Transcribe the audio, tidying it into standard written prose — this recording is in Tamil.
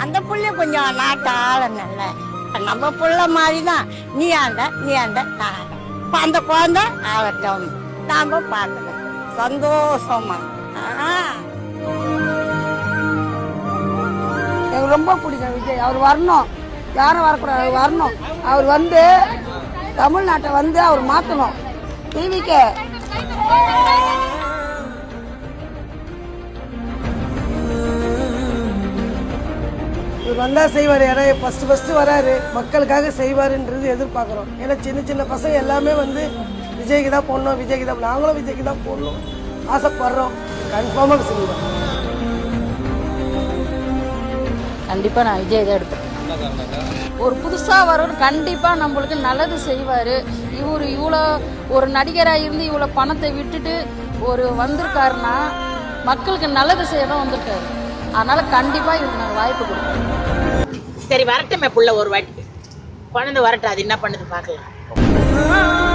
அந்த புள்ள கொஞ்சம் நாட்டு ஆள நல்ல நம்ம புள்ள மாதிரி தான். நீ ஆண்ட நான் ஆண்ட. அந்த குழந்தை ஆளட்டும், நாம பார்க்கணும் சந்தோஷமா. எனக்கு ரொம்ப பிடிக்கும் விஜய். அவர் வரணும், யாரும் வரக்கூடாது, அவர் வரணும். அவர் வந்து தமிழ்நாட்டை வந்து அவர் மாற்றணும். டிவிக்கு இவர் வந்தா செய்வார். ஏன்னா ஃபர்ஸ்ட் வராரு, மக்களுக்காக செய்வாருன்றது எதிர்பார்க்குறோம். ஏன்னா சின்ன சின்ன பசங்க எல்லாமே வந்து விஜய்க்கு தான் போடணும், விஜய்க்கு தான், நாங்களும் விஜய்க்கு தான் போடணும் ஆசைப்படுறோம். கன்ஃபார்மாக செய்வோம். கண்டிப்பாக நான் விஜய் தான் எடுப்பேன். ஒரு புதுசாக வரவர் கண்டிப்பாக நம்மளுக்கு நல்லது செய்வார். இவர் இவ்வளோ ஒரு நடிகராக இருந்து இவ்வளோ பணத்தை விட்டுட்டு ஒரு வந்திருக்காருன்னா மக்களுக்கு நல்லது செய்ய தான் வந்திருக்காரு. அதனால் கண்டிப்பாக இவருக்கு நாங்கள் வாய்ப்பு கொடுப்போம். சரி வரட்டுமே புள்ள ஒரு வாட்டி, குழந்தை வரட்டும், அது என்ன பண்ணுது பார்க்கலாம்.